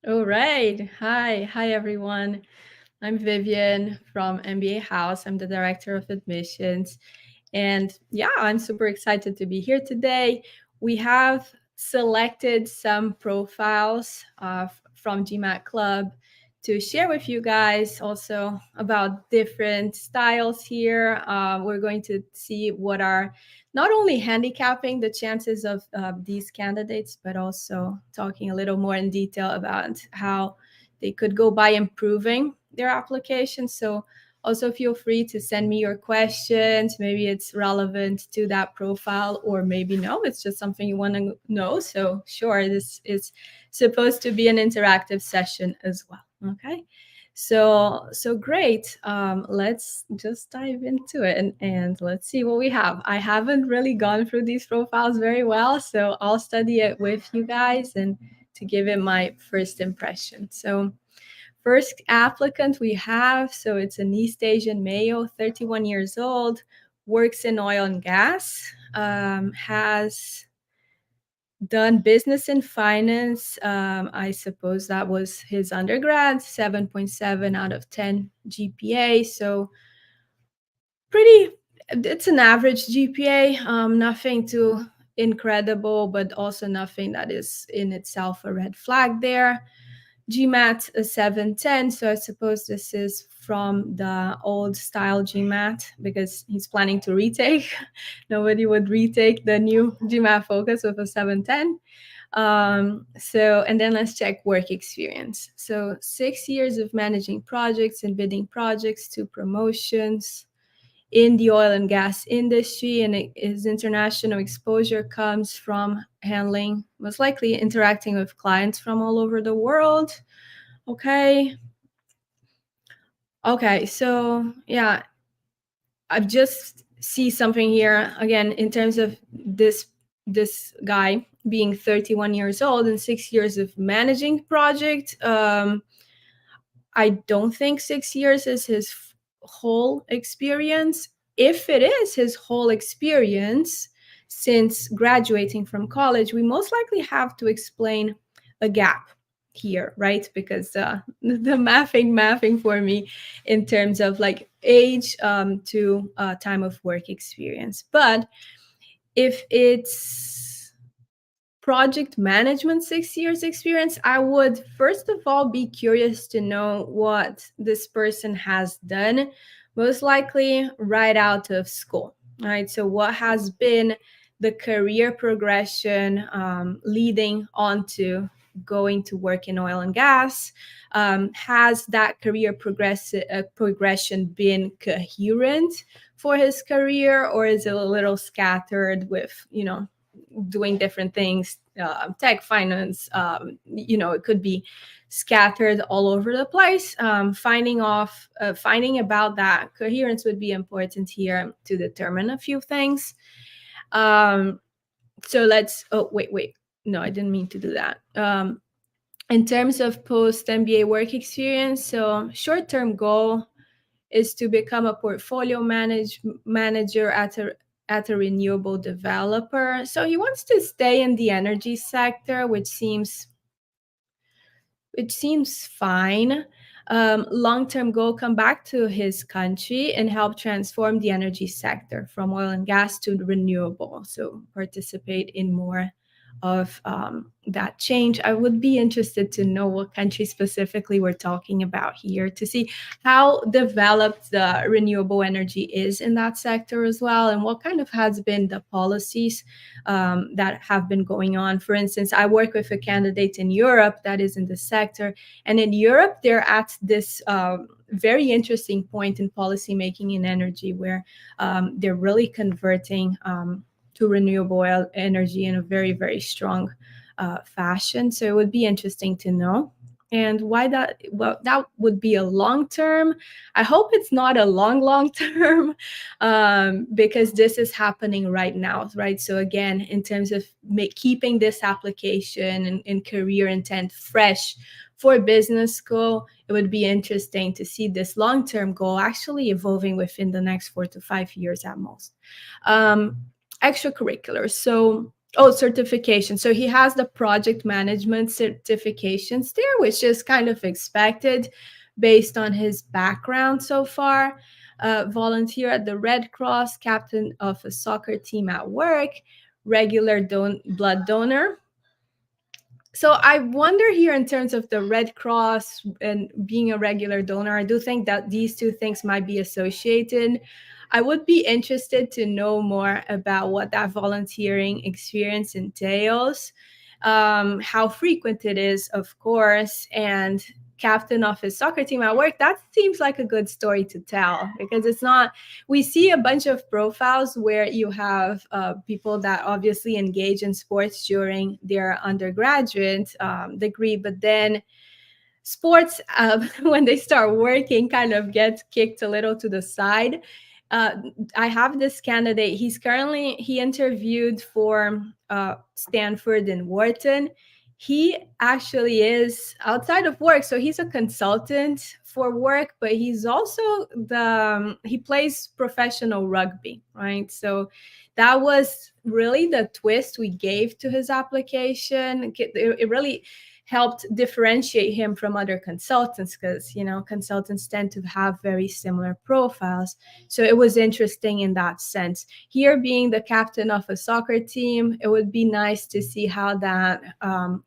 All right. Hi, everyone. I'm Vivian from MBA House. I'm the director of admissions. And yeah, I'm super excited to be here today. We have selected some profiles from GMAT Club to share with you guys also about different styles here. We're going to see what are not only handicapping the chances of these candidates, but also talking a little more in detail about how they could go by improving their application. So also feel free to send me your questions. Maybe it's relevant to that profile, or maybe no, it's just something you want to know. So sure, this is supposed to be an interactive session as well. Okay. So great. Let's just dive into it and let's see what we have. I haven't really gone through these profiles very well, so I'll study it with you guys and to give it my first impression. So first applicant we have, so it's an East Asian male, 31 years old, works in oil and gas, has done business and finance. I suppose that was his undergrad, 7.7 out of 10 GPA. So it's an average GPA, nothing too incredible, but also nothing that is in itself a red flag there. GMAT a 710, so I suppose this is from the old style GMAT because he's planning to retake. Nobody would retake the new GMAT Focus with a 710. And then let's check work experience. So 6 years of managing projects and bidding projects, 2 promotions in the oil and gas industry, and his international exposure comes from handling, most likely interacting with clients from all over the world. Okay. Okay, so yeah, I've just see something here again in terms of this guy being 31 years old and 6 years of managing project. I don't think 6 years is his whole experience. If it is his whole experience since graduating from college, we most likely have to explain a gap here, right? Because the mathing for me in terms of like age to time of work experience. But if it's project management 6 years experience, I would first of all be curious to know what this person has done, most likely right out of school. Right, so what has been the career progression leading on to going to work in oil and gas? Has that career progression been coherent for his career, or is it a little scattered with, doing different things, tech, finance, it could be scattered all over the place. Finding about that coherence would be important here to determine a few things. So let's, wait. No, I didn't mean to do that. In terms of post MBA work experience, so short-term goal is to become a portfolio manager at a renewable developer. So he wants to stay in the energy sector, which seems fine. Long-term goal, come back to his country and help transform the energy sector from oil and gas to renewable. So participate in more of that change. I would be interested to know what country specifically we're talking about here, to see how developed the renewable energy is in that sector as well, and what kind of has been the policies that have been going on. For instance, I work with a candidate in Europe that is in the sector, and in Europe, they're at this very interesting point in policymaking in energy where they're really converting to renewable energy in a very, very strong fashion. So it would be interesting to know. And why that? Well, that would be a long term. I hope it's not a long term, because this is happening right now, right? So again, in terms of keeping this application and career intent fresh for business school, it would be interesting to see this long term goal actually evolving within the next 4 to 5 years at most. Extracurriculars. So Oh, certification. So he has the project management certifications there, which is kind of expected based on his background so far. Volunteer at the Red Cross, captain of a soccer team at work, regular blood donor. So I wonder here in terms of the Red Cross and being a regular donor, I do think that these two things might be associated. I would be interested to know more about what that volunteering experience entails, how frequent it is, of course, and captain of his soccer team at work. That seems like a good story to tell, because it's not, we see a bunch of profiles where you have people that obviously engage in sports during their undergraduate degree, but then sports, when they start working, kind of gets kicked a little to the side. I have this candidate. He interviewed for Stanford and Wharton. He actually is outside of work, so he's a consultant for work, but he's also he plays professional rugby, right? So that was really the twist we gave to his application. It really helped differentiate him from other consultants, because consultants tend to have very similar profiles. So it was interesting in that sense. Here, being the captain of a soccer team, it would be nice to see how that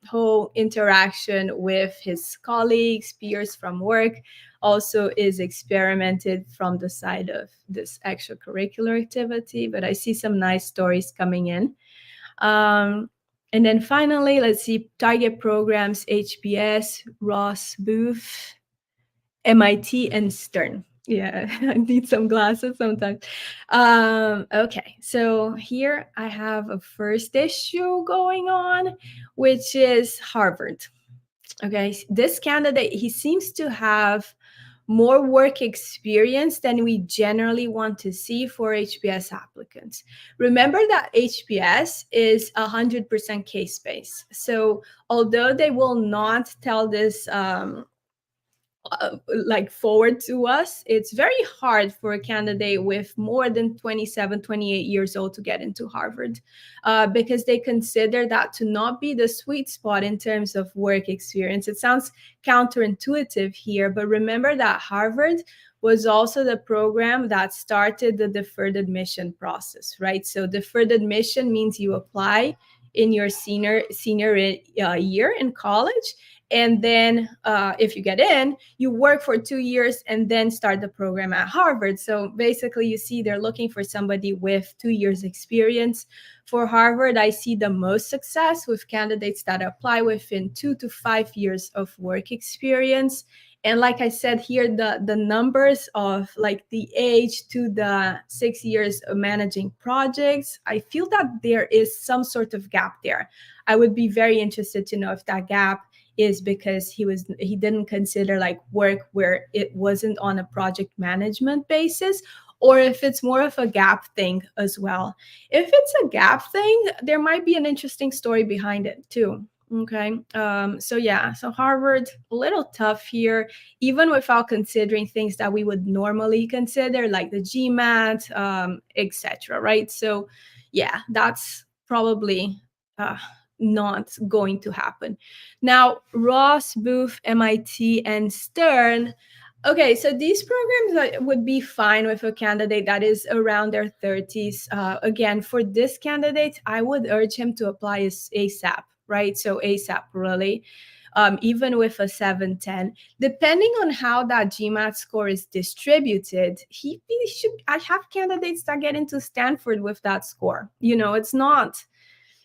whole interaction with his colleagues, peers from work, also is experimented from the side of this extracurricular activity. But I see some nice stories coming in. And then finally, let's see, target programs: HBS, Ross, Booth, MIT, and Stern. Yeah, I need some glasses sometimes. Okay, so here I have a first issue going on, which is Harvard. Okay, this candidate, he seems to have more work experience than we generally want to see for HBS applicants. Remember that HBS is 100% case-based. So although they will not tell this like forward to us, it's very hard for a candidate with more than 27, 28 years old to get into Harvard, because they consider that to not be the sweet spot in terms of work experience. It sounds counterintuitive here, but remember that Harvard was also the program that started the deferred admission process, right? So deferred admission means you apply in your senior year in college, and then if you get in, you work for 2 years and then start the program at Harvard. So basically, you see they're looking for somebody with 2 years experience. For Harvard, I see the most success with candidates that apply within 2 to 5 years of work experience. And like I said here, the numbers of like the age to the 6 years of managing projects, I feel that there is some sort of gap there. I would be very interested to know if that gap is because he didn't consider like work where it wasn't on a project management basis, or if it's more of a gap thing as well. If it's a gap thing, there might be an interesting story behind it too. Okay. So Harvard, a little tough here, even without considering things that we would normally consider, like the GMAT, etc. Right. So yeah, that's probably not going to happen. Now, Ross, Booth, MIT, and Stern. Okay, so these programs would be fine with a candidate that is around their 30s. Again, for this candidate, I would urge him to apply ASAP, right? So ASAP, really. Even with a 710, depending on how that GMAT score is distributed, he should. I have candidates that get into Stanford with that score.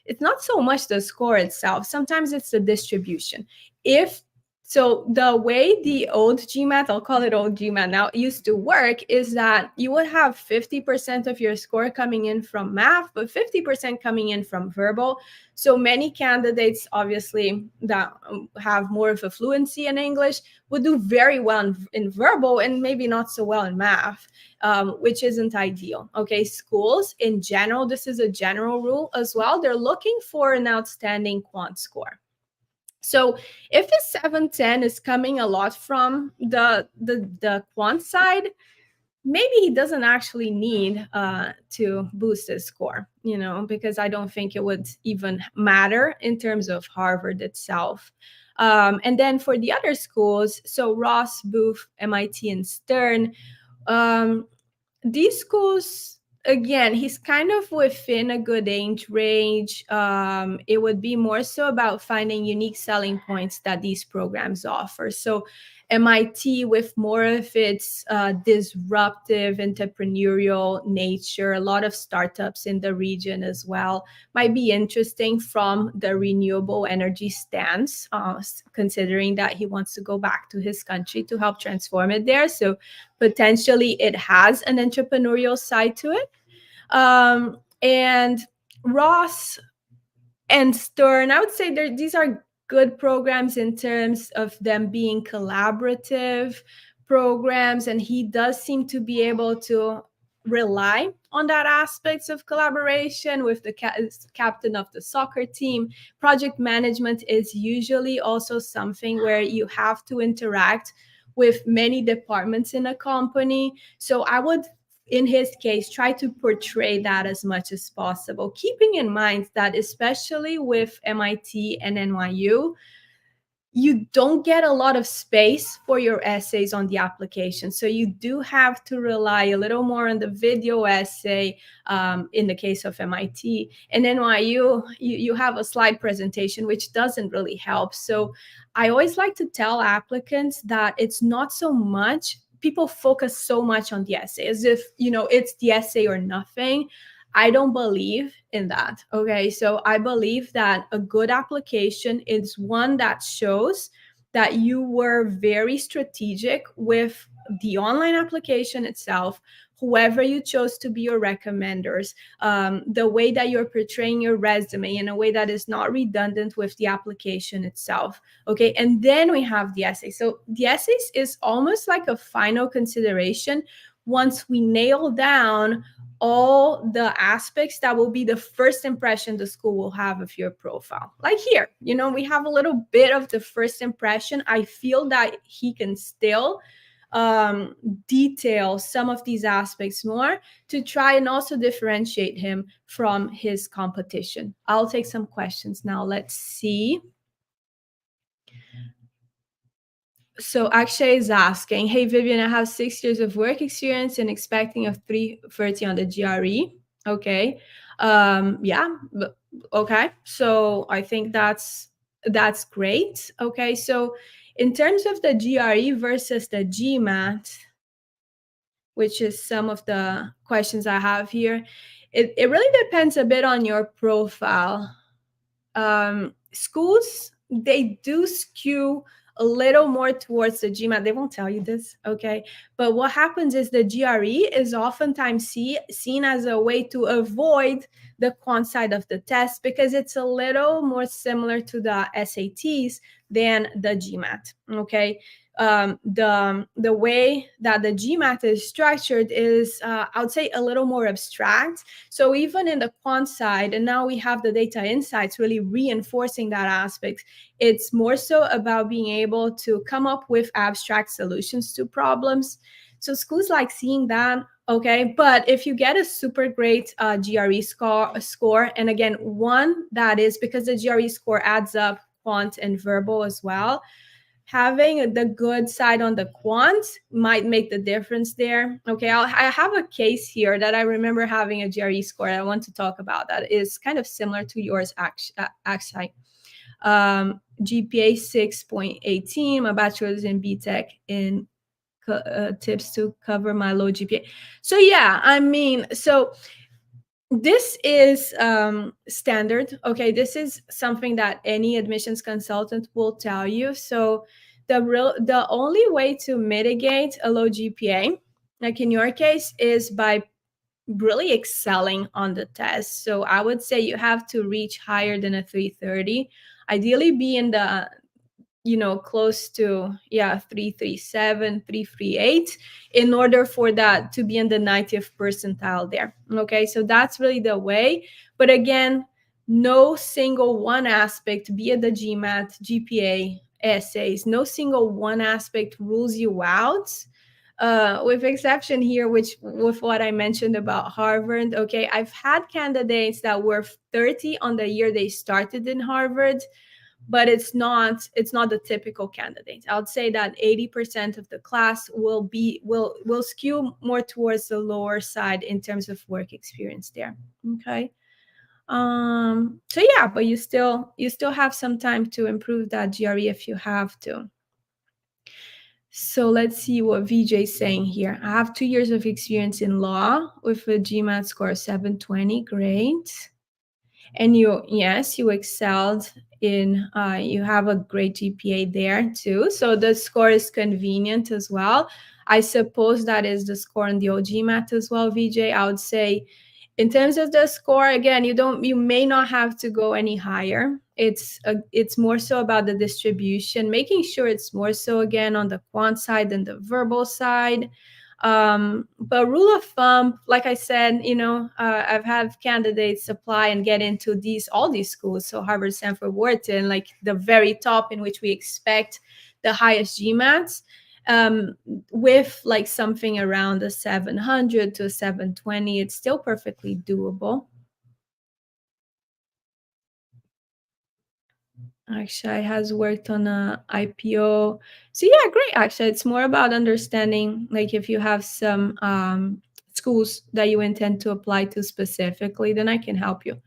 It's not so much the score itself. Sometimes it's the distribution. If so, the way the old GMAT, I'll call it old GMAT now, used to work is that you would have 50% of your score coming in from math, but 50% coming in from verbal. So many candidates, obviously, that have more of a fluency in English would do very well in verbal and maybe not so well in math, which isn't ideal. Okay, schools in general, this is a general rule as well. They're looking for an outstanding quant score. So if the 710 is coming a lot from the quant side, maybe he doesn't actually need to boost his score, because I don't think it would even matter in terms of Harvard itself. And then for the other schools, so Ross, Booth, MIT, and Stern, um, these schools, again, he's kind of within a good age range. It would be more so about finding unique selling points that these programs offer. So MIT, with more of its disruptive entrepreneurial nature, a lot of startups in the region as well, might be interesting from the renewable energy stance, considering that he wants to go back to his country to help transform it there. So potentially it has an entrepreneurial side to it. And Ross and Stern, I would say these are good programs in terms of them being collaborative programs, and he does seem to be able to rely on that aspects of collaboration with the captain of the soccer team. Project management is usually also something where you have to interact with many departments in a company. So I would, in his case, try to portray that as much as possible, keeping in mind that especially with MIT and NYU, you don't get a lot of space for your essays on the application. So you do have to rely a little more on the video essay in the case of MIT. And NYU, you have a slide presentation, which doesn't really help. So I always like to tell applicants that it's not so much, people focus so much on the essay as if, it's the essay or nothing. I don't believe in that. Okay. So I believe that a good application is one that shows that you were very strategic with the online application itself, whoever you chose to be your recommenders, the way that you're portraying your resume in a way that is not redundant with the application itself. Okay. And then we have the essay. So the essays is almost like a final consideration once we nail down all the aspects that will be the first impression the school will have of your profile. Like here, we have a little bit of the first impression. I feel that he can still detail some of these aspects more to try and also differentiate him from his competition. I'll take some questions now. Let's see. So Akshay is asking, hey, Vivian, I have 6 years of work experience and expecting a 330 on the GRE. Okay. Yeah. Okay. So I think that's great. Okay. So in terms of the GRE versus the GMAT, which is some of the questions I have here, it really depends a bit on your profile. Schools, they do skew a little more towards the GMAT. They won't tell you this, okay? But what happens is the GRE is oftentimes seen as a way to avoid the quant side of the test because it's a little more similar to the SATs than the GMAT, okay? The way that the GMAT is structured is, I would say, a little more abstract. So even in the quant side, and now we have the data insights really reinforcing that aspect, it's more so about being able to come up with abstract solutions to problems. So schools like seeing that. Okay, but if you get a super great GRE score, and again, one that is because the GRE score adds up quant and verbal as well, having the good side on the quant might make the difference there. Okay, I have a case here that I remember having a GRE score I want to talk about that is kind of similar to yours, actually. GPA 6.18, my bachelor's in BTech in tips to cover my low GPA. So yeah, I mean, so this is standard. Okay, this is something that any admissions consultant will tell you. So the only way to mitigate a low GPA, like in your case, is by really excelling on the test. So I would say you have to reach higher than a 330, ideally be in the close to 337, 338 in order for that to be in the 90th percentile there. Okay, so that's really the way. But again, no single one aspect, be it the GMAT, GPA, essays, no single one aspect rules you out. with exception here, which with what I mentioned about Harvard. Okay, I've had candidates that were 30 on the year they started in Harvard, but it's not the typical candidate. I would say that 80% of the class will skew more towards the lower side in terms of work experience there. Okay. So yeah, but you still have some time to improve that GRE if you have to. So let's see what VJ is saying here. I have 2 years of experience in law with a GMAT score of 720. Great. And yes, you excelled in, you have a great GPA there too. So the score is convenient as well. I suppose that is the score on the OGMAT as well, VJ. I would say in terms of the score, again, you may not have to go any higher. It's more so about the distribution, making sure it's more so again on the quant side than the verbal side. But rule of thumb, like I said, I've had candidates apply and get into all these schools. So Harvard, Stanford, Wharton, like the very top in which we expect the highest GMATs, with like something around a 700 to a 720, it's still perfectly doable. Actually, has worked on a IPO. So yeah, great. Actually, it's more about understanding, like if you have some schools that you intend to apply to specifically, then I can help you.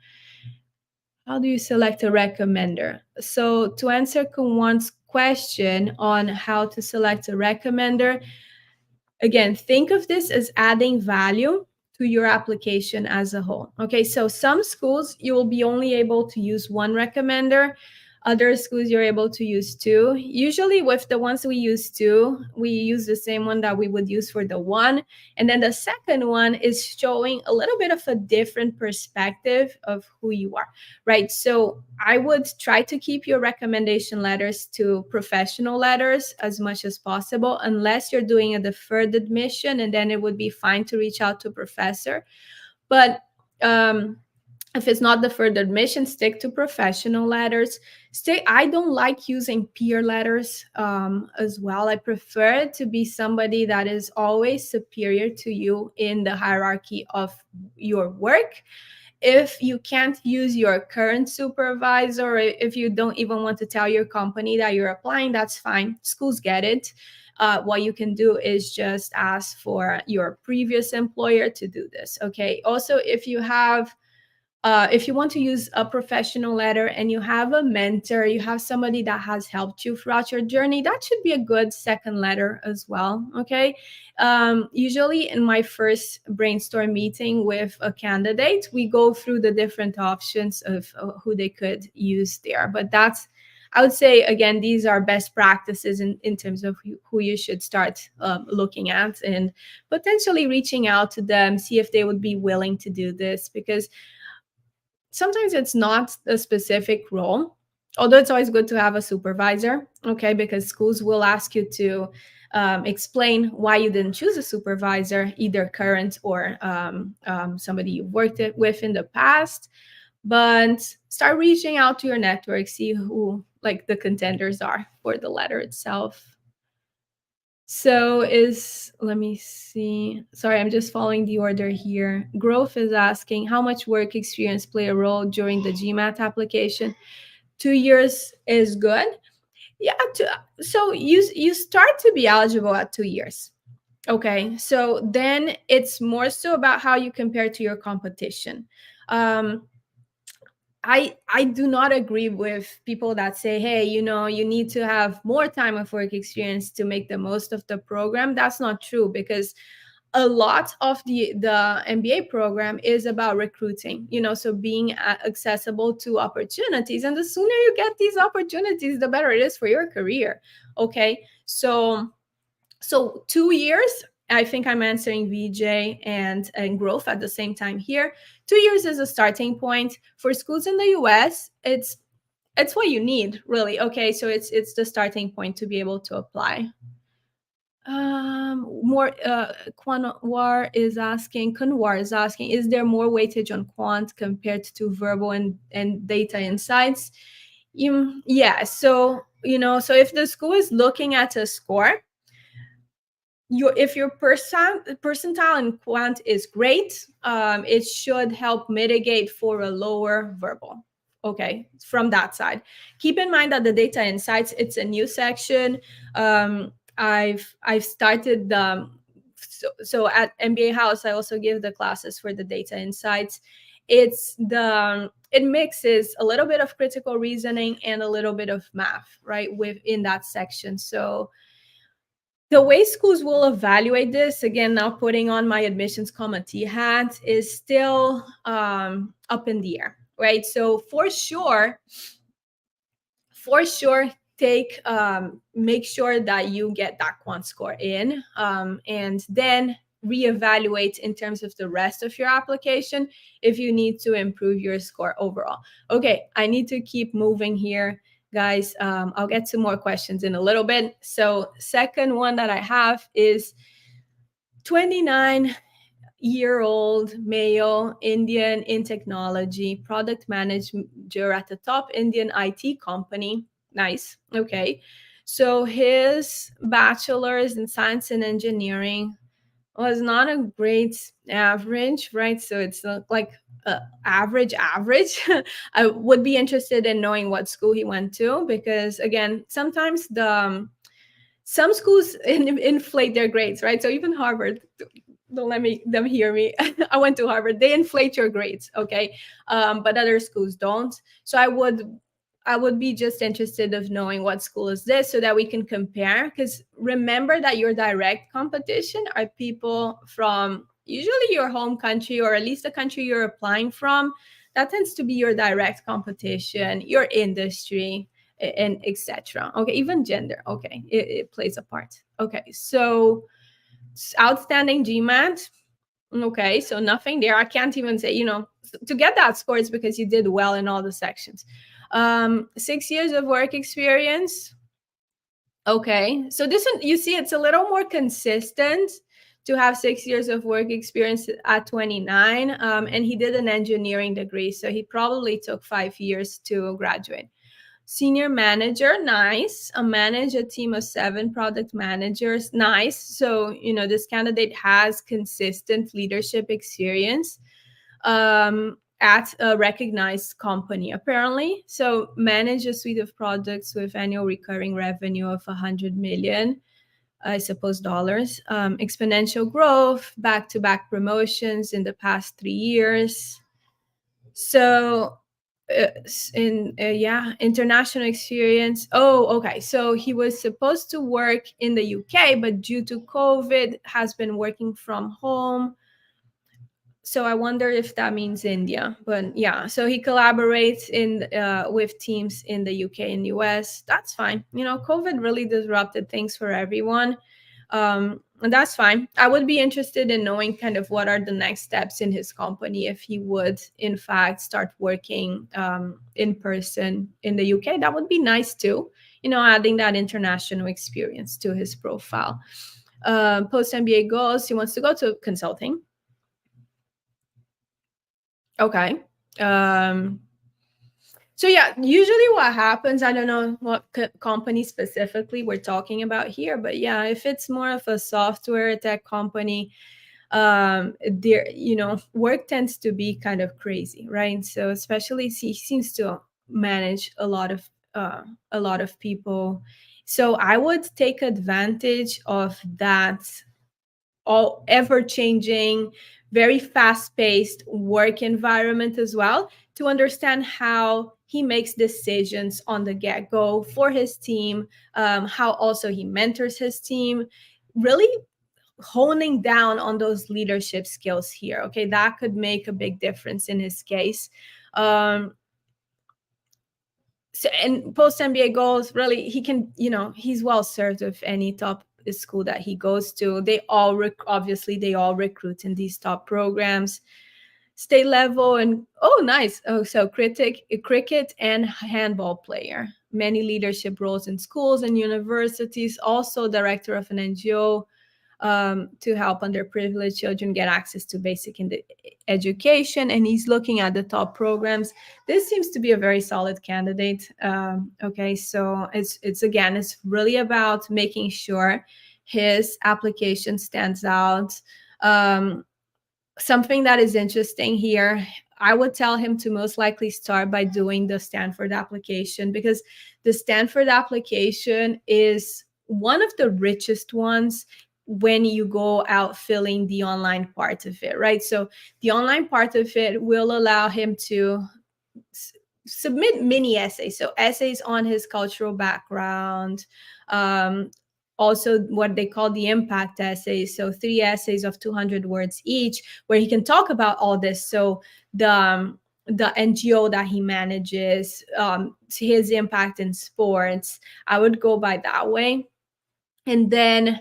How do you select a recommender? So to answer Kunwan's question on how to select a recommender, again, think of this as adding value to your application as a whole. Okay, so some schools you will be only able to use one recommender. Other schools you're able to use two. Usually with the ones we use two, we use the same one that we would use for the one. And then the second one is showing a little bit of a different perspective of who you are, right? So I would try to keep your recommendation letters to professional letters as much as possible, unless you're doing a deferred admission, and then it would be fine to reach out to a professor. But if it's not deferred admission, stick to professional letters. I don't like using peer letters as well. I prefer it to be somebody that is always superior to you in the hierarchy of your work. If you can't use your current supervisor, or if you don't even want to tell your company that you're applying, that's fine. Schools get it. What you can do is just ask for your previous employer to do this. Okay. Also, if you want to use a professional letter and you have a mentor, you have somebody that has helped you throughout your journey, that should be a good second letter as well. Okay. Usually in my first brainstorm meeting with a candidate, we go through the different options of who they could use there. But I would say, again, these are best practices in terms of who you should start looking at, and potentially reaching out to them, see if they would be willing to do this, because sometimes it's not a specific role, although it's always good to have a supervisor, okay, because schools will ask you to explain why you didn't choose a supervisor, either current or somebody you've worked with in the past. But start reaching out to your network, see who like the contenders are for the letter itself. So let me see. Sorry, I'm just following the order here. Growth is asking how much work experience play a role during the GMAT application. 2 years is good. Yeah. So you start to be eligible at 2 years. Okay. So then it's more so about how you compare to your competition. I do not agree with people that say, hey, you need to have more time of work experience to make the most of the program. That's not true, because a lot of the MBA program is about recruiting, so being accessible to opportunities. And the sooner you get these opportunities, the better it is for your career. Okay. So 2 years, I think I'm answering VJ and growth at the same time here. 2 years is a starting point. For schools in the US, it's what you need, really. Okay, so it's the starting point to be able to apply. More Kunwar is asking, is there more weightage on quant compared to verbal and data insights? Yeah, so so if the school is looking at a score, if your percentile in quant is great, it should help mitigate for a lower verbal. Okay, from that side. Keep in mind that the data insights, it's a new section. I've started the so at MBA House, I also give the classes for the data insights. It mixes a little bit of critical reasoning and a little bit of math, right, within that section. So the way schools will evaluate this, again, now putting on my admissions committee hat, is still up in the air, right? So for sure, take make sure that you get that quant score in, and then reevaluate in terms of the rest of your application if you need to improve your score overall. Okay, I need to keep moving here, guys. I'll get to more questions in a little bit. So second one that I have is 29-year-old male, Indian, in technology, product manager at the top Indian IT company. Nice. Okay. So his bachelor's in science and engineering was not a great average, right? So it's like average. I would be interested in knowing what school he went to, because again, sometimes some schools inflate their grades, right? So even Harvard, don't let them hear me. I went to Harvard. They inflate your grades, okay, but other schools don't. So I would be just interested of knowing what school is this, so that we can compare. Because remember that your direct competition are people from usually your home country, or at least the country you're applying from. That tends to be your direct competition, your industry, and etc. Okay, even gender. Okay, it plays a part. Okay, so outstanding GMAT. Okay, so nothing there. I can't even say, to get that score, it's because you did well in all the sections. 6 years of work experience. Okay, so this one, you see, it's a little more consistent to have 6 years of work experience at 29. And he did an engineering degree, so he probably took 5 years to graduate. Senior manager, nice. Manage a team of 7 product managers, nice. So this candidate has consistent leadership experience at a recognized company, apparently. So manage a suite of products with annual recurring revenue of 100 million, I suppose, dollars. Exponential growth, back-to-back promotions in the past 3 years. So international experience. Oh, okay. So he was supposed to work in the UK, but due to COVID has been working from home. So I wonder if that means India. But yeah, so he collaborates with teams in the UK and US. That's fine. COVID really disrupted things for everyone. And that's fine. I would be interested in knowing kind of what are the next steps in his company if he would, in fact, start working in person in the UK. That would be nice too, adding that international experience to his profile. Post MBA goals, he wants to go to consulting. Okay. So yeah, usually what happens, I don't know what company specifically we're talking about here, but yeah, if it's more of a software tech company, there, work tends to be kind of crazy, right? So especially he seems to manage a lot of people. So I would take advantage of that all ever changing, very fast paced work environment as well, to understand how he makes decisions on the get go for his team, how also he mentors his team, really honing down on those leadership skills here. Okay, that could make a big difference in his case. So, and post MBA goals, really, he can, he's well served with any top school that he goes to. They all obviously they all recruit in these top programs, state level, and oh, nice. Oh, so cricket and handball player. Many leadership roles in schools and universities. Also, director of an NGO to help underprivileged children get access to basic education. And he's looking at the top programs. This seems to be a very solid candidate. Okay, so it's really about making sure his application stands out. Um, Something that is interesting here, I would tell him to most likely start by doing the Stanford application, because the Stanford application is one of the richest ones when you go out filling the online part of it, right? So the online part of it will allow him to submit mini essays, so essays on his cultural background, um, also what they call the impact essays, so 3 essays of 200 words each, where he can talk about all this. So the NGO that he manages, his impact in sports, I would go by that way. And then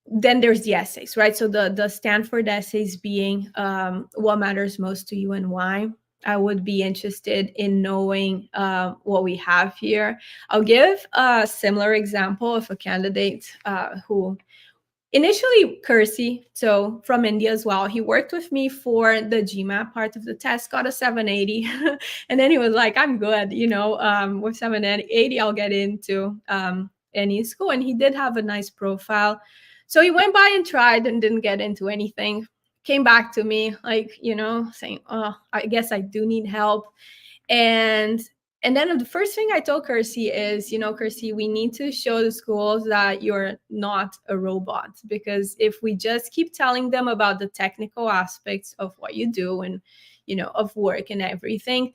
there's the essays, right? So the Stanford essays being, what matters most to you and why. I would be interested in knowing what we have here. I'll give a similar example of a candidate who initially Kersey, so from India as well. He worked with me for the GMAT part of the test, got a 780, and then he was like, "I'm good, with 780, I'll get into any school." And he did have a nice profile, so he went by and tried and didn't get into anything. Came back to me like, saying, "Oh, I guess I do need help." And and then the first thing I told Kersey is, Kersey, we need to show the schools that you're not a robot, because if we just keep telling them about the technical aspects of what you do and, of work and everything,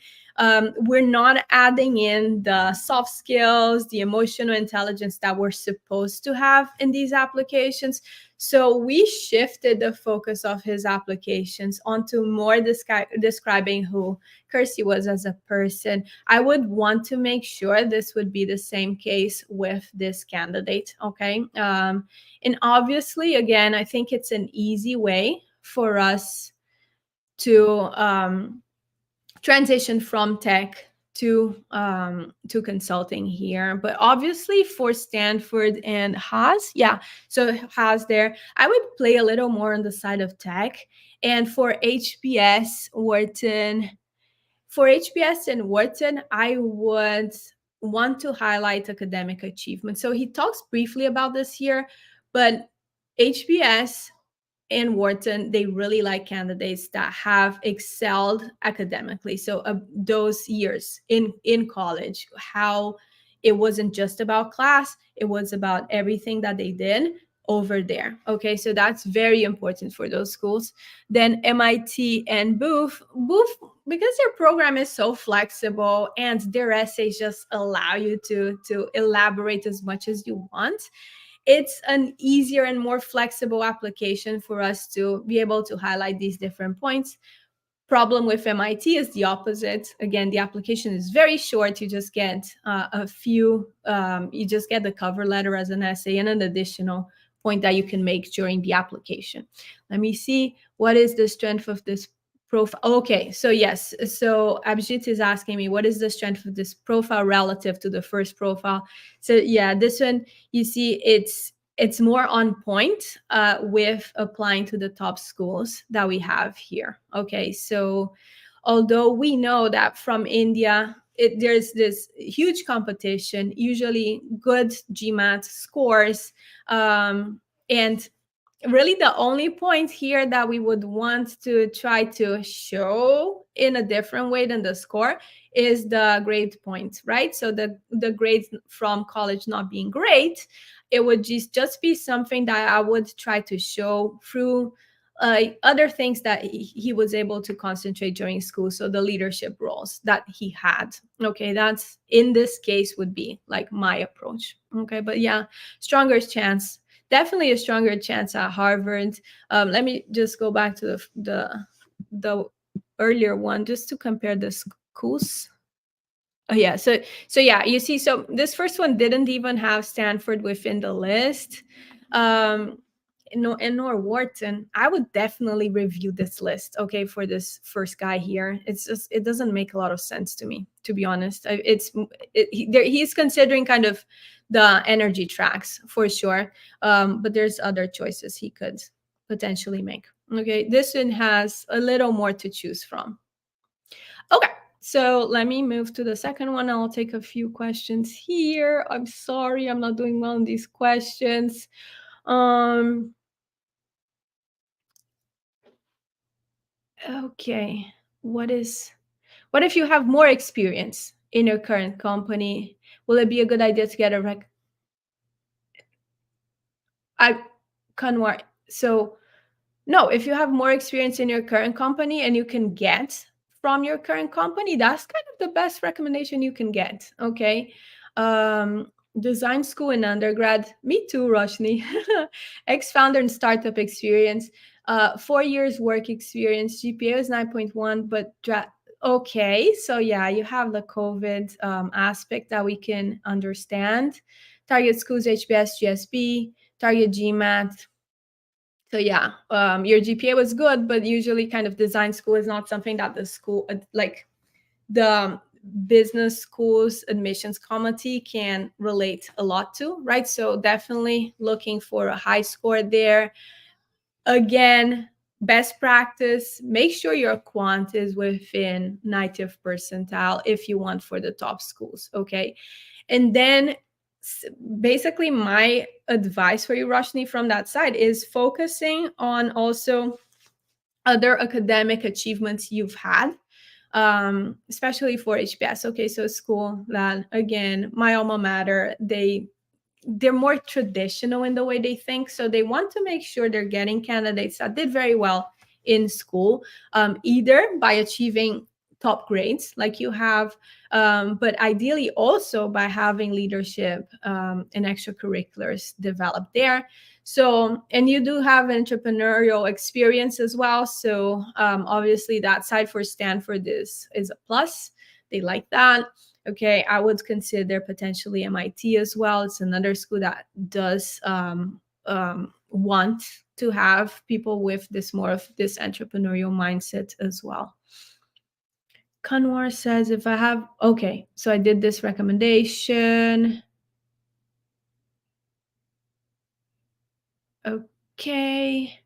we're not adding in the soft skills, the emotional intelligence that we're supposed to have in these applications. So we shifted the focus of his applications onto more describing who Kersey was as a person. I would want to make sure this would be the same case with this candidate, okay? And obviously, again, I think it's an easy way for us to transition from tech to consulting here. But obviously for Stanford and Haas, yeah, so Haas there, I would play a little more on the side of tech. And for HBS Wharton, I would want to highlight academic achievement. So he talks briefly about this here, but HBS and Wharton, they really like candidates that have excelled academically. So those years in college, how it wasn't just about class, it was about everything that they did over there. Okay, so that's very important for those schools. Then MIT and Booth, because their program is so flexible and their essays just allow you to elaborate as much as you want, it's an easier and more flexible application for us to be able to highlight these different points. Problem with MIT is the opposite. Again, the application is very short. You just get you just get the cover letter as an essay and an additional point that you can make during the application. Let me see, what is the strength of this profile? Okay, so yes, so Abhijit is asking me, what is the strength of this profile relative to the first profile? So yeah, this one, you see, it's more on point with applying to the top schools that we have here. Okay, so although we know that from India, there's this huge competition, usually good GMAT scores, and really the only point here that we would want to try to show in a different way than the score is the grade point, right? So the grades from college not being great, it would just be something that I would try to show through other things that he was able to concentrate during school. So the leadership roles that he had. Okay, that's in this case would be like my approach. Okay, but yeah, stronger chance, definitely a stronger chance at Harvard. Let me just go back to the earlier one just to compare the schools. Oh yeah, so yeah, you see, so this first one didn't even have Stanford within the list. Nor Wharton. I would definitely review this list, okay, for this first guy here. It's just, it doesn't make a lot of sense to me, to be honest. He's considering kind of the energy tracks for sure, but there's other choices he could potentially make. Okay, this one has a little more to choose from. Okay, so let me move to the second one. I'll take a few questions here. I'm sorry, I'm not doing well on these questions. Um, okay. What is what if you have more experience in your current company? Will it be a good idea to get a I Kanwar. So no, if you have more experience in your current company and you can get from your current company, that's kind of the best recommendation you can get. Okay. Design school in undergrad. Me too, Roshni. Ex-founder and startup experience. 4 years work experience. GPA is 9.1, but okay. So yeah, you have the COVID aspect that we can understand. Target schools, HBS, GSB, target GMAT. So yeah, your GPA was good, but usually kind of design school is not something that the school, like the business schools admissions committee can relate a lot to, right? So definitely looking for a high score there. Again, best practice, make sure your quant is within 90th percentile if you want for the top schools, okay? And then basically my advice for you, Roshni, from that side is focusing on also other academic achievements you've had, especially for HBS. Okay, so school that, again, my alma mater, they're more traditional in the way they think. So they want to make sure they're getting candidates that did very well in school, either by achieving top grades like you have, but ideally also by having leadership and extracurriculars developed there. So, and you do have entrepreneurial experience as well. So obviously that side for Stanford is a plus. They like that. Okay, I would consider potentially MIT as well. It's another school that does want to have people with this more of this entrepreneurial mindset as well. Kanwar says, if I have, okay, so I did this recommendation. Okay.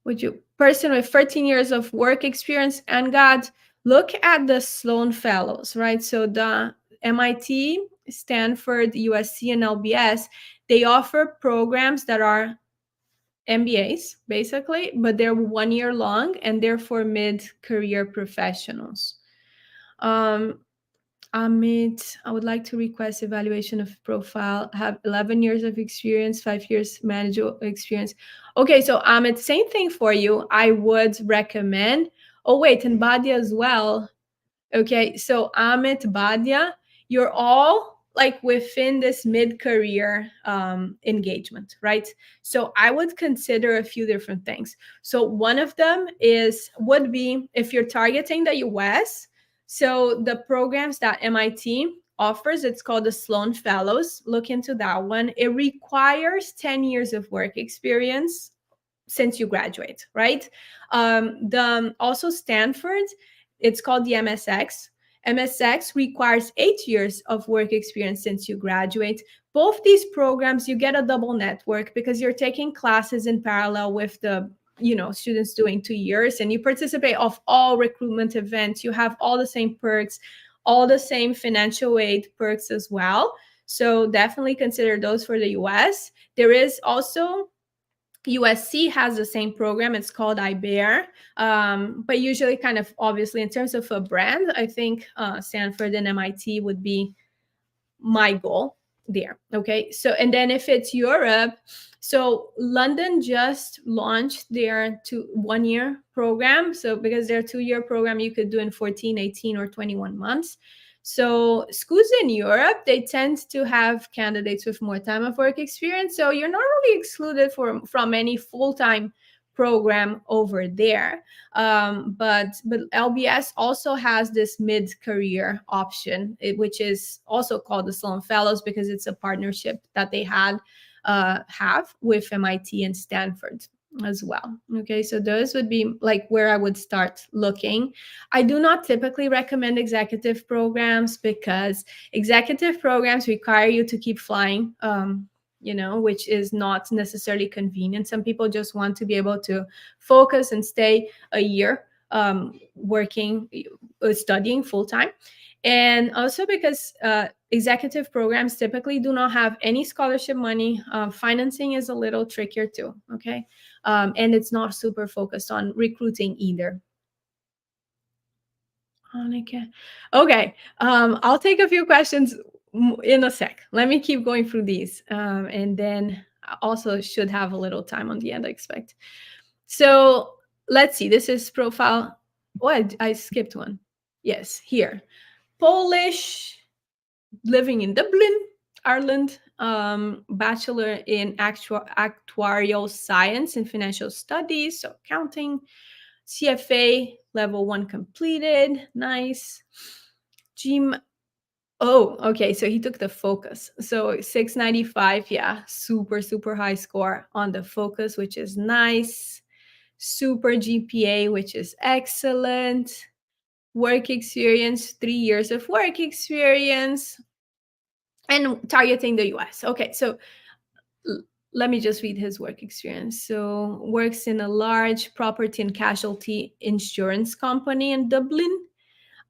Would you, person with 13 years of work experience and God, look at the Sloan Fellows, right? So the MIT, Stanford, USC, and LBS, they offer programs that are MBAs, basically, but they're 1 year long and they're for mid-career professionals. Amit, I would like to request evaluation of profile. Have 11 years of experience, 5 years managerial experience. Okay, so Amit, same thing for you. I would recommend. Oh wait, and Badia as well. Okay, so Amit, Badia, you're all like within this mid-career engagement, right? So I would consider a few different things. So one of them would be if you're targeting the US. So the programs that MIT offers, it's called the Sloan Fellows. Look into that one. It requires 10 years of work experience since you graduate, right? The also Stanford, it's called the MSX. MSX requires 8 years of work experience since you graduate. Both these programs, you get a double network because you're taking classes in parallel with the students doing 2 years, and you participate of all recruitment events. You have all the same perks, all the same financial aid perks as well. So definitely consider those for the US. There is also USC has the same program. It's called iBear. But usually kind of obviously in terms of a brand, I think Stanford and MIT would be my goal there. Okay. So, and then if it's Europe, so London just launched their 1 year program. So because their 2 year program you could do in 14, 18, or 21 months. So schools in Europe, they tend to have candidates with more time of work experience. So you're not really excluded from any full-time program over there. But LBS also has this mid-career option, which is also called the Sloan Fellows because it's a partnership that they have with MIT and Stanford as well. Okay, so those would be like where I would start looking. I do not typically recommend executive programs because executive programs require you to keep flying. Which is not necessarily convenient. Some people just want to be able to focus and stay a year working, studying full time. And also because executive programs typically do not have any scholarship money. Financing is a little trickier too, okay? And it's not super focused on recruiting either. Annika. Okay, I'll take a few questions in a sec. Let me keep going through these, and then I also should have a little time on the end, I expect. So let's see. This is profile. What? I skipped one. Yes, here. Polish, living in Dublin, Ireland. Bachelor in actuarial science and financial studies, so accounting. CFA level 1 completed. Nice. Gym. Oh, okay. So he took the focus. So 695. Yeah, super, super high score on the focus, which is nice. Super GPA, which is excellent. Work experience, 3 years of work experience, and targeting the US. Okay, so let me just read his work experience. So, works in a large property and casualty insurance company in Dublin.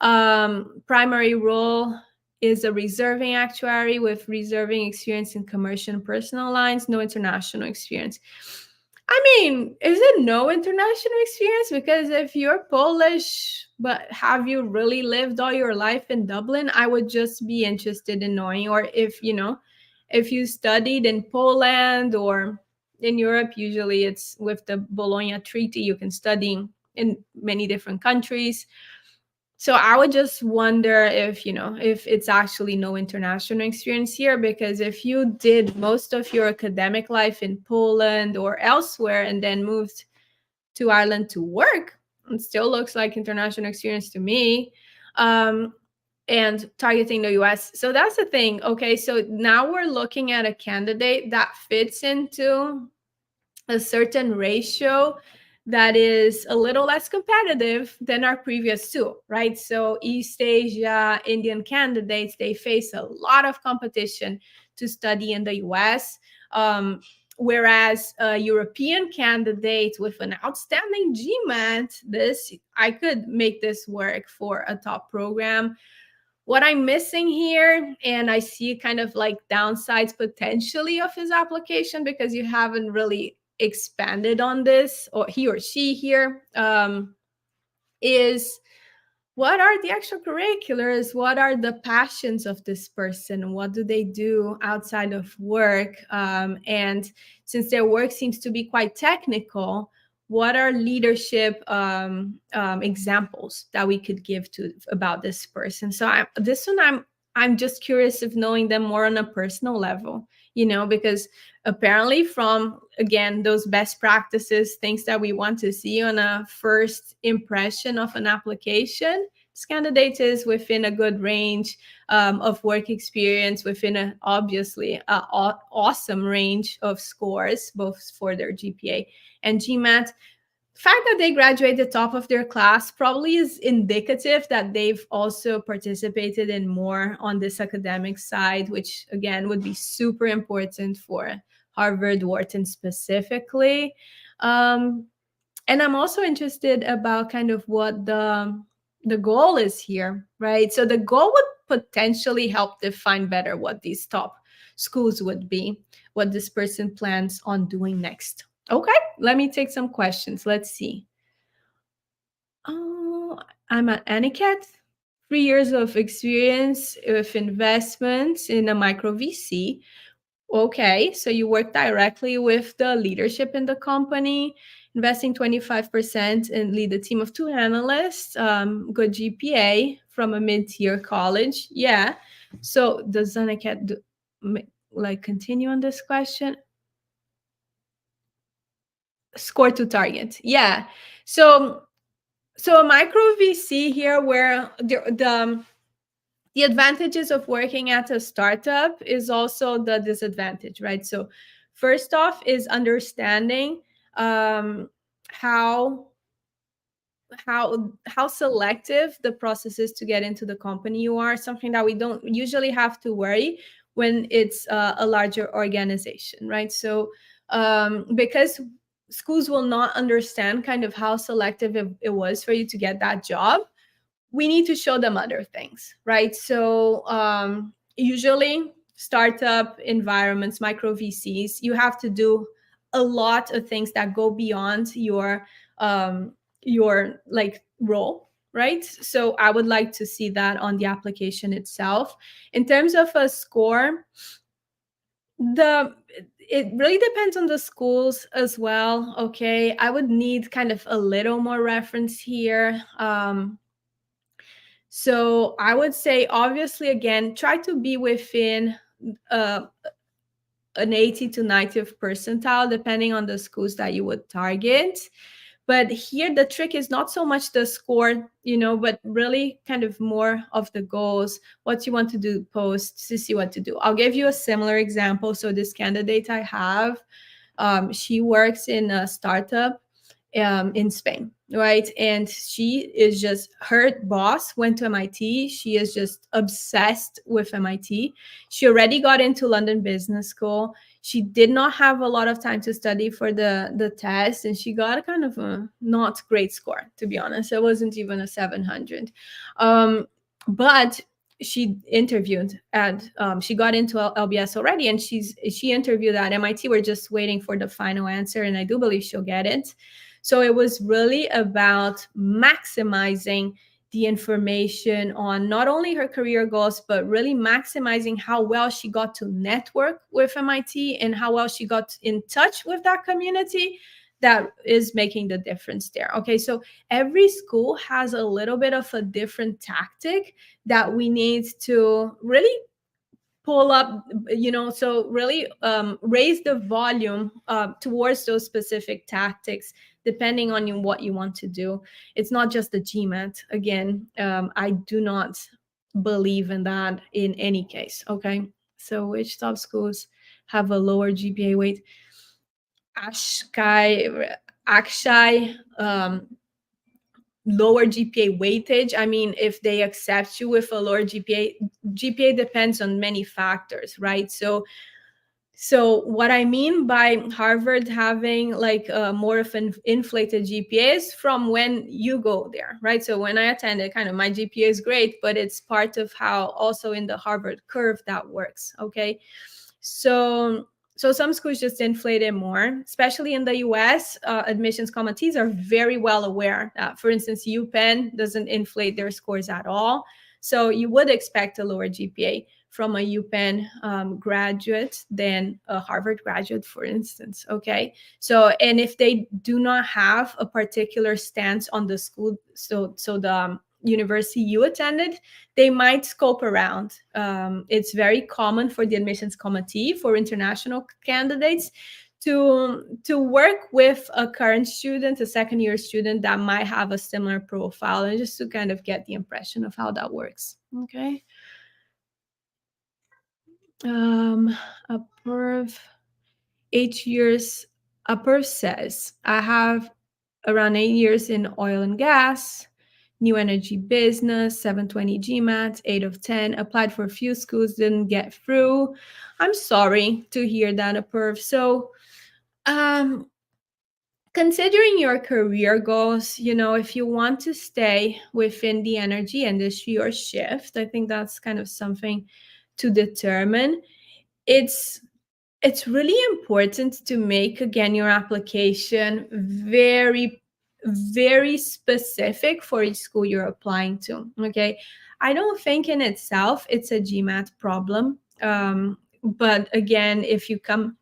Primary role is a reserving actuary with reserving experience in commercial and personal lines, no international experience. I mean, is it no international experience? Because if you're Polish, but have you really lived all your life in Dublin? I would just be interested in knowing. Or if, if you studied in Poland or in Europe, usually it's with the Bologna Treaty, you can study in many different countries. So I would just wonder if, if it's actually no international experience here, because if you did most of your academic life in Poland or elsewhere and then moved to Ireland to work, it still looks like international experience to me. And targeting the US. So that's the thing. Okay, so now we're looking at a candidate that fits into a certain ratio that is a little less competitive than our previous two, right? So East Asia, Indian candidates, they face a lot of competition to study in the US. Whereas a European candidate with an outstanding GMAT, I could make this work for a top program. What I'm missing here, and I see kind of like downsides potentially of his application because you haven't really expanded on this, or he or she here, is what are the extracurriculars? What are the passions of this person? What do they do outside of work? And since their work seems to be quite technical, what are leadership examples that we could give to about this person? So I'm just curious of knowing them more on a personal level, because apparently from, again, those best practices, things that we want to see on a first impression of an application, this candidate is within a good range of work experience, within a obviously awesome range of scores, both for their GPA and GMAT. The fact that they graduated top of their class probably is indicative that they've also participated in more on this academic side, which again would be super important for Harvard Wharton specifically. And I'm also interested about kind of what the goal is here, right? So the goal would potentially help define better what these top schools would be, what this person plans on doing next. Okay, let me take some questions. Let's see. Oh, I'm at Aniket. 3 years of experience with investments in a micro VC. Okay, so you work directly with the leadership in the company, investing 25% and lead a team of 2 analysts, good GPA from a mid-tier college. Yeah. So does Aniket continue on this question? Score to target. Yeah. So a micro VC here, where the advantages of working at a startup is also the disadvantage, right? So first off is understanding how selective the process is to get into the company you are, something that we don't usually have to worry when it's a larger organization, right? So because schools will not understand kind of how selective it was for you to get that job, we need to show them other things, right? So usually startup environments, micro VCs, you have to do a lot of things that go beyond your like role, right? So I would like to see that on the application itself. In terms of a score, the it really depends on the schools as well. Okay, I would need kind of a little more reference here. So I would say, obviously, again, try to be within uh, an 80 to 90th percentile, depending on the schools that you would target. But here, the trick is not so much the score, but really kind of more of the goals, what you want to do post to see what to do. I'll give you a similar example. So this candidate I have, she works in a startup in Spain, right? And she is just, her boss went to MIT. She is just obsessed with MIT. She already got into London Business School. She did not have a lot of time to study for the test, and she got a kind of a not great score, to be honest. It wasn't even a 700. But she interviewed at she got into LBS already, and she interviewed at MIT. We're just waiting for the final answer, and I do believe she'll get it. So it was really about maximizing the information on not only her career goals, but really maximizing how well she got to network with MIT and how well she got in touch with that community. That is making the difference there. Okay, so every school has a little bit of a different tactic that we need to really pull up, so really raise the volume towards those specific tactics, depending on what you want to do. It's not just the GMAT. Again, I do not believe in that in any case. Okay, so which top schools have a lower GPA weight? Akshay, lower GPA weightage. I mean, if they accept you with a lower GPA depends on many factors, right? So what I mean by Harvard having like more of an inflated GPA is from when you go there, right? So when I attended, kind of my GPA is great, but it's part of how also in the Harvard curve that works. Okay, so some schools just inflate it more, especially in the US. Admissions committees are very well aware that, for instance, UPenn doesn't inflate their scores at all. So you would expect a lower GPA from a UPenn graduate than a Harvard graduate, for instance. Okay. So, and if they do not have a particular stance on the school, so the university you attended, they might scope around. It's very common for the admissions committee for international candidates to work with a current student, a second year student that might have a similar profile, and just to kind of get the impression of how that works. Okay. A perv, 8 years. A perv says, I have around 8 years in oil and gas, new energy business, 720 GMAT, 8 of 10, applied for a few schools, didn't get through. I'm sorry to hear that, a perv. So, considering your career goals, if you want to stay within the energy industry or shift, I think that's kind of something to determine. It's really important to make, again, your application very, very specific for each school you're applying to. Okay, I don't think in itself it's a GMAT problem, but again, if you come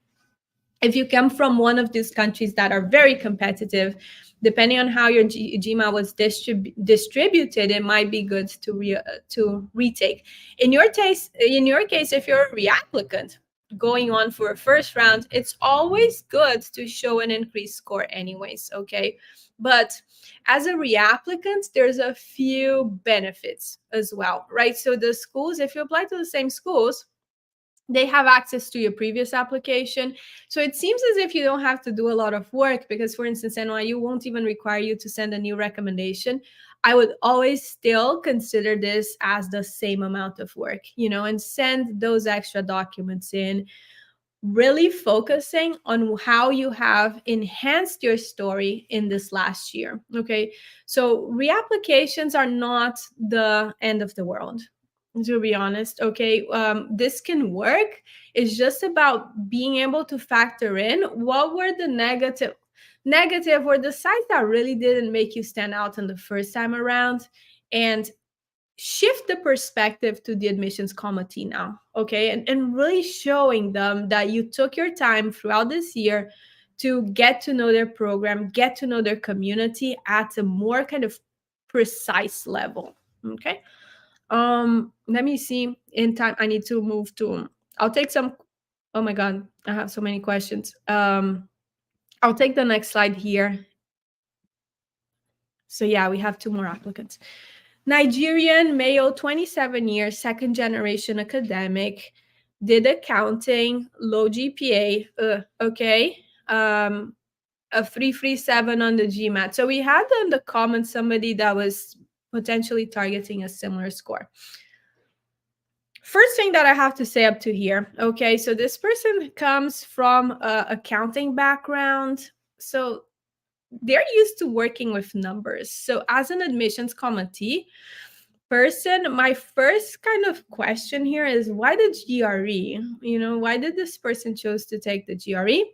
from one of these countries that are very competitive, depending on how your GMAT was distributed, it might be good to retake. In your case, if you're a reapplicant going on for a first round, it's always good to show an increased score anyways, okay? But as a reapplicant, there's a few benefits as well, right? So the schools, if you apply to the same schools, they have access to your previous application. So it seems as if you don't have to do a lot of work because, for instance, NYU won't even require you to send a new recommendation. I would always still consider this as the same amount of work, and send those extra documents in, really focusing on how you have enhanced your story in this last year. Okay. So reapplications are not the end of the world. to be honest. Okay, this can work. It's just about being able to factor in what were the negative or the sides that really didn't make you stand out on the first time around, and shift the perspective to the admissions committee now. Okay, and really showing them that you took your time throughout this year to get to know their program, get to know their community at a more kind of precise level. Okay, let me see. In time, I need to move to. I'll take some. Oh my god, I have so many questions. I'll take the next slide here. So yeah, we have two more applicants. Nigerian male, 27 years, second generation academic, did accounting, low GPA. Okay. A 337 on the GMAT. So we had in the comments somebody that was potentially targeting a similar score. First thing that I have to say up to here, okay, so this person comes from a accounting background. So they're used to working with numbers. So as an admissions committee person, my first kind of question here is why the GRE? Why did this person choose to take the GRE?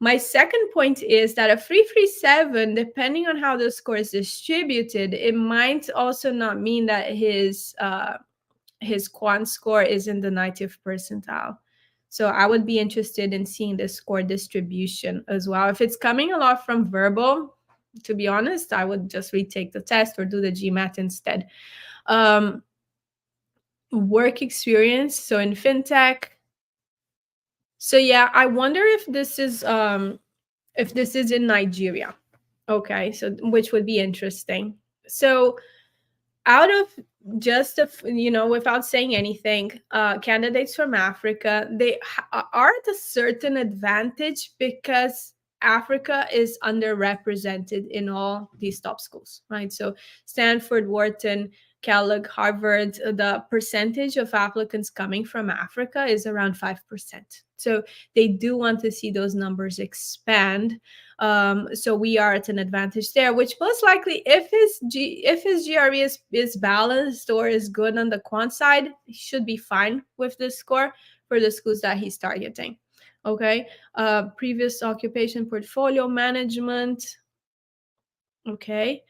My second point is that a 337, depending on how the score is distributed, it might also not mean that his quant score is in the 90th percentile. So I would be interested in seeing the score distribution as well. If it's coming a lot from verbal, to be honest, I would just retake the test or do the GMAT instead. Work experience, so in fintech. So yeah, I wonder if this is in Nigeria. Okay, so which would be interesting. So out of just without saying anything, candidates from Africa, they are at a certain advantage because Africa is underrepresented in all these top schools, right? So Stanford, Wharton, Kellogg, Harvard, the percentage of applicants coming from Africa is around 5%. So they do want to see those numbers expand. So we are at an advantage there, which most likely, if his GRE is balanced or is good on the quant side, he should be fine with this score for the schools that he's targeting. Okay, previous occupation, portfolio management. Okay.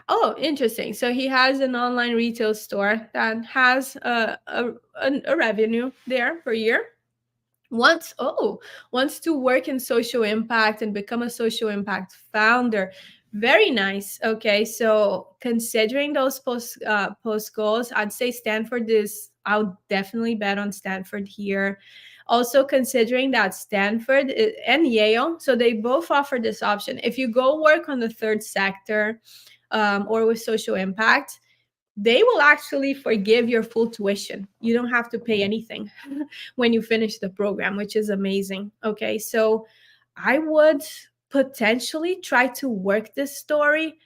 Oh, interesting. So he has an online retail store that has a revenue there per year. Wants to work in social impact and become a social impact founder. Very nice. Okay, so considering those post goals, I'd say Stanford is. I'll definitely bet on Stanford here. Also considering that Stanford and Yale, so they both offer this option. If you go work on the third sector or with social impact, they will actually forgive your full tuition. You don't have to pay anything when you finish the program, which is amazing. Okay, so I would potentially try to work this story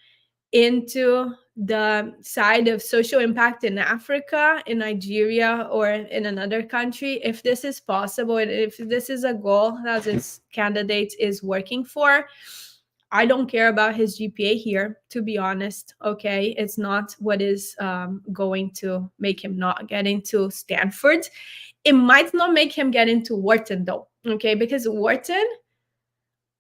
into the side of social impact in Africa, in Nigeria, or in another country, if this is possible, and if this is a goal that this candidate is working for. I don't care about his GPA here, to be honest. Okay, it's not what is going to make him not get into Stanford. It might not make him get into Wharton, though. Okay, because Wharton,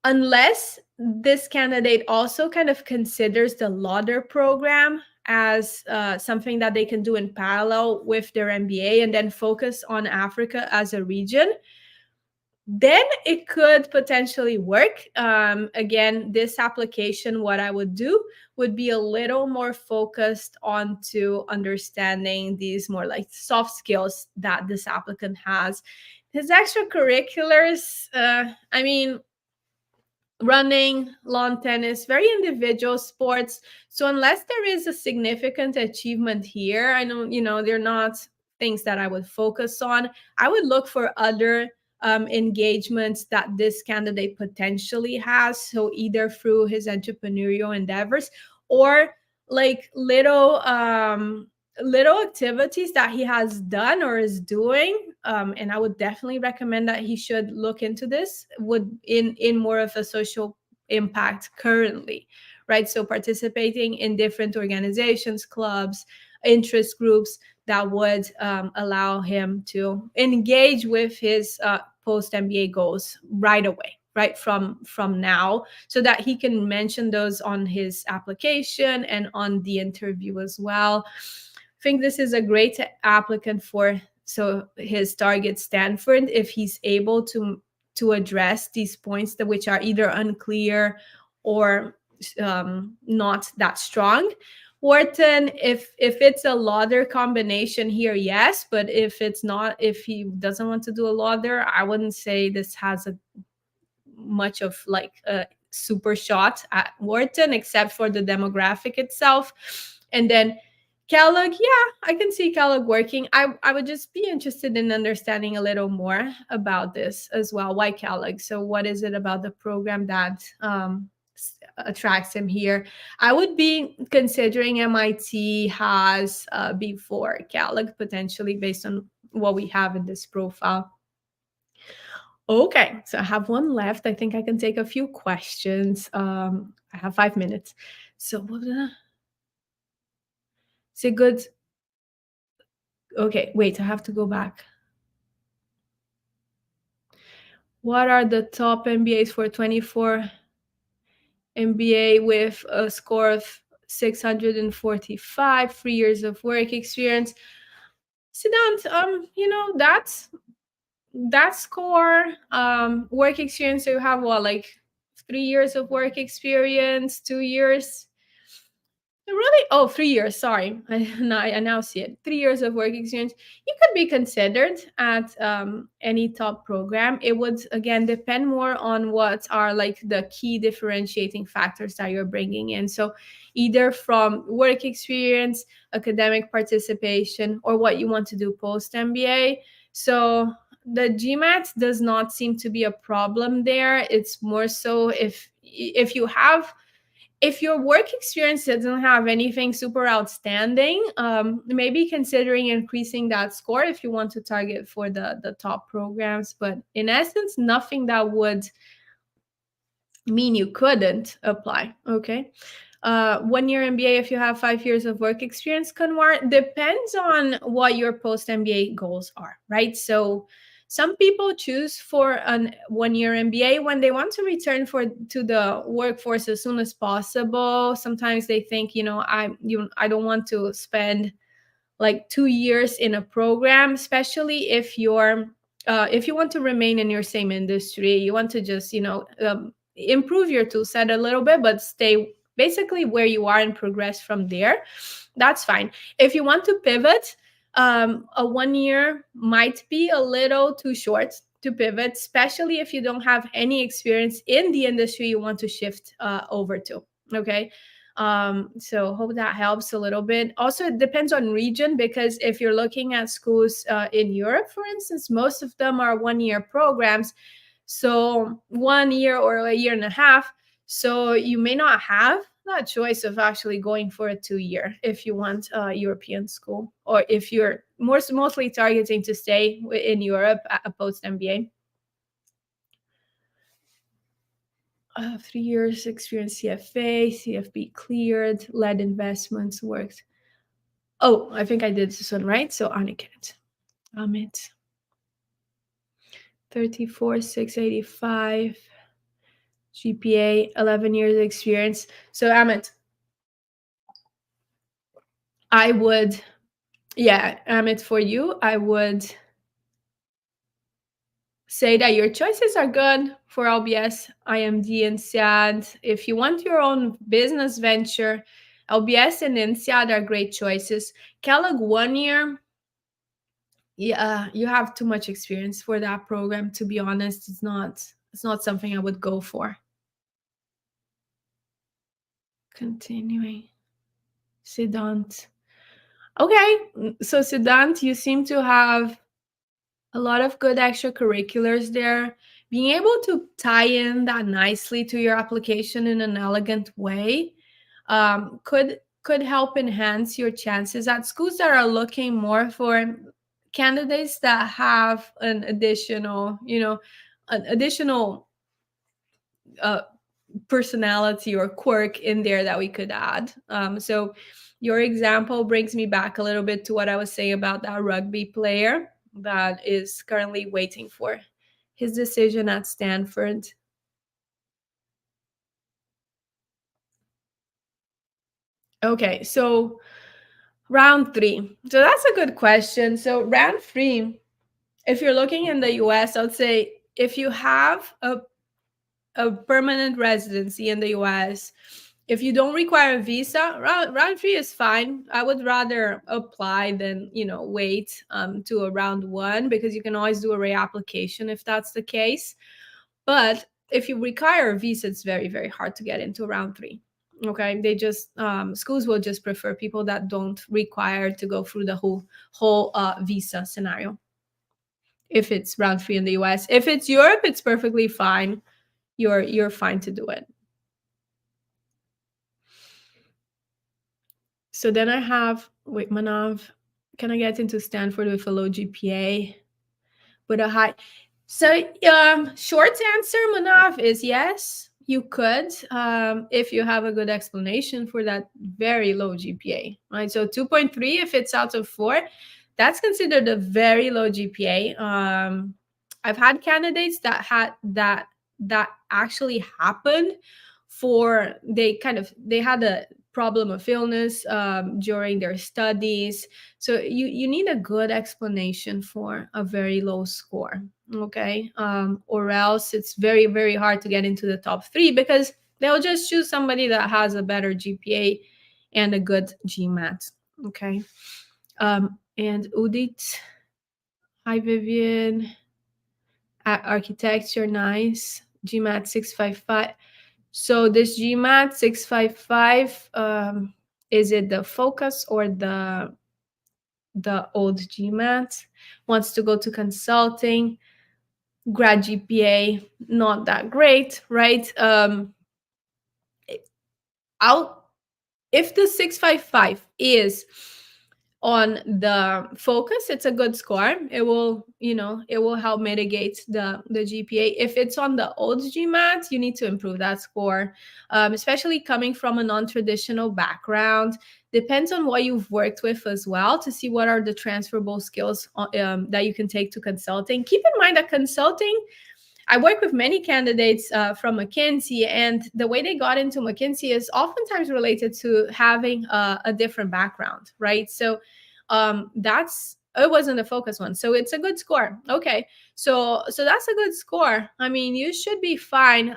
unless this candidate also kind of considers the Lauder program as something that they can do in parallel with their MBA and then focus on Africa as a region, then it could potentially work. Again, this application, what I would do would be a little more focused on to understanding these more like soft skills that this applicant has. His extracurriculars, I mean, running, lawn tennis, very individual sports. So unless there is a significant achievement here, I know, they're not things that I would focus on. I would look for other engagements that this candidate potentially has. So either through his entrepreneurial endeavors or like little activities that he has done or is doing, and I would definitely recommend that he should look into this, would in more of a social impact currently, right? So participating in different organizations, clubs, interest groups, that would allow him to engage with his post MBA goals right away, right from now, so that he can mention those on his application and on the interview as well. I think this is a great applicant for so his target Stanford, if he's able to address these points that which are either unclear or not that strong. Wharton, if it's a lauder combination here, yes, but if it's not, if he doesn't want to do a lauder, I wouldn't say this has a much of like a super shot at Wharton, except for the demographic itself. And then Kellogg, yeah, I can see Kellogg working. I would just be interested in understanding a little more about this as well. Why Kellogg? So what is it about the program that attracts him here? I would be considering MIT has before Kellogg, potentially based on what we have in this profile. Okay, so I have one left. I think I can take a few questions. I have 5 minutes. So is it good? Okay, wait, I have to go back. What are the top MBAs for 24 MBA with a score of 645, 3 years of work experience? Siddhant, that score, work experience, so you have what, like 3 years of work experience, 2 years? Really? Oh, 3 years. Sorry, I now see it. 3 years of work experience. You could be considered at any top program. It would again depend more on what are like the key differentiating factors that you're bringing in. So, either from work experience, academic participation, or what you want to do post MBA. So the GMAT does not seem to be a problem there. It's more so if you have, if your work experience doesn't have anything super outstanding, maybe considering increasing that score if you want to target for the top programs. But in essence, nothing that would mean you couldn't apply. Okay. 1 year MBA if you have 5 years of work experience, Kanwar, depends on what your post MBA goals are, right? So some people choose for an 1 year MBA when they want to return to the workforce as soon as possible. Sometimes they think, I don't want to spend like 2 years in a program, especially if you want to remain in your same industry, you want to just improve your tool set a little bit, but stay basically where you are and progress from there. That's fine. If you want to pivot, a 1 year might be a little too short to pivot, especially if you don't have any experience in the industry you want to shift over to. Okay. So hope that helps a little bit. Also, it depends on region, because if you're looking at schools in Europe, for instance, most of them are 1 year programs. So 1 year or a year and a half. So you may not have that choice of actually going for a 2 year if you want a European school, or if you're mostly targeting to stay in Europe post MBA. 3 years experience, CFA, CFB cleared, led investments, worked. Oh, I think I did this one right. So Aniket, Amit, 34,685, GPA, 11 years experience. So Amit, I would, yeah, Amit, for you, I would say that your choices are good for LBS, IMD, and INSEAD. If you want your own business venture, LBS and INSEAD are great choices. Kellogg 1 year, yeah, you have too much experience for that program. To be honest, it's not something I would go for. Continuing, Siddhant. Okay, so Siddhant, you seem to have a lot of good extracurriculars there. Being able to tie in that nicely to your application in an elegant way could help enhance your chances at schools that are looking more for candidates that have an additional, uh, personality or quirk in there that we could add. So Your example brings me back a little bit to what I was saying about that rugby player that is currently waiting for his decision at Stanford. Okay, so round three. So that's a good question. So round three, if you're looking in the US, I would say if you have a permanent residency in the US, if you don't require a visa, round three is fine. I would rather apply than, wait to a round one, because you can always do a reapplication if that's the case. But if you require a visa, it's very, very hard to get into round three. Okay, they just schools will just prefer people that don't require to go through the whole visa scenario. If it's round three in the US, if it's Europe, it's perfectly fine. You're fine to do it. So then I have, wait, Manav, can I get into Stanford with a low GPA? With a high. So, short answer, Manav, is yes, you could, if you have a good explanation for that very low GPA, right? So 2.3, if it's out of 4, that's considered a very low GPA. I've had candidates that had that actually happened for they had a problem of illness during their studies. So you need a good explanation for a very low score, okay? Or else it's very, very hard to get into the top 3, because they'll just choose somebody that has a better GPA and a good GMAT, okay? And Udit, hi Vivian, architecture, nice. GMAT 655. So this GMAT 655, is it the focus or the old GMAT? Wants to go to consulting, grad GPA not that great, right? I'll If the 655 is on the focus, it's a good score. It will help mitigate the GPA. If it's on the old GMAT, you need to improve that score, especially coming from a non-traditional background. Depends on what you've worked with as well, to see what are the transferable skills that you can take to consulting. Keep in mind that consulting, I work with many candidates from McKinsey, and the way they got into McKinsey is oftentimes related to having a different background, right? So that's it wasn't a focus one, so it's a good score. Okay, so that's a good score. I mean, you should be fine.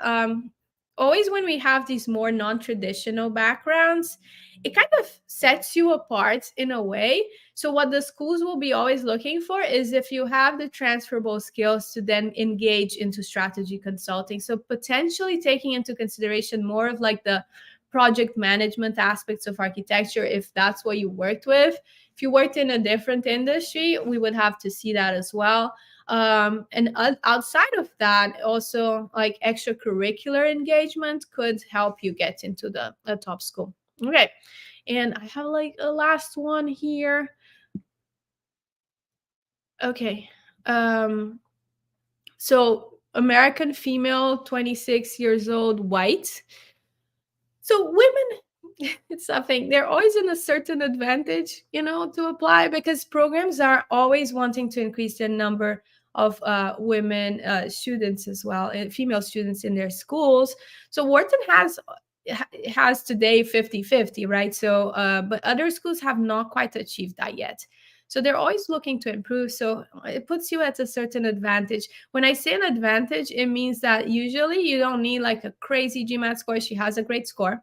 Always when we have these more non-traditional backgrounds, it kind of sets you apart in a way. So what the schools will be always looking for is if you have the transferable skills to then engage into strategy consulting. So potentially taking into consideration more of like the project management aspects of architecture, if that's what you worked with. If you worked in a different industry, we would have to see that as well. And outside of that, also like extracurricular engagement could help you get into the top school. Okay. And I have like a last one here. Okay. So American female, 26 years old, white. So women, it's something, they're always in a certain advantage, to apply, because programs are always wanting to increase the number of women students as well, and female students in their schools. So Wharton has today 50-50, right? So but other schools have not quite achieved that yet. So they're always looking to improve. So it puts you at a certain advantage. When I say an advantage, it means that usually you don't need like a crazy GMAT score. She has a great score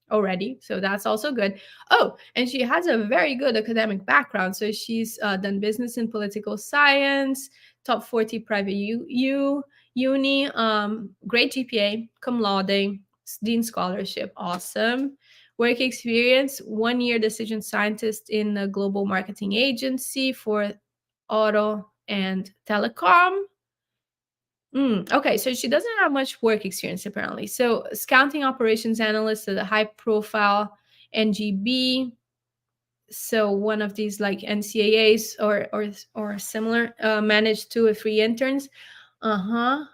already, so that's also good. Oh, and she has a very good academic background. So she's done business and political science, top 40 private uni, great GPA, cum laude, dean scholarship, awesome. Work experience, 1 year decision scientist in a global marketing agency for auto and telecom. Okay, so she doesn't have much work experience apparently. So, scouting operations analyst at a high profile NGB. So, one of these like NCAAs or similar, managed 2 or 3 interns. To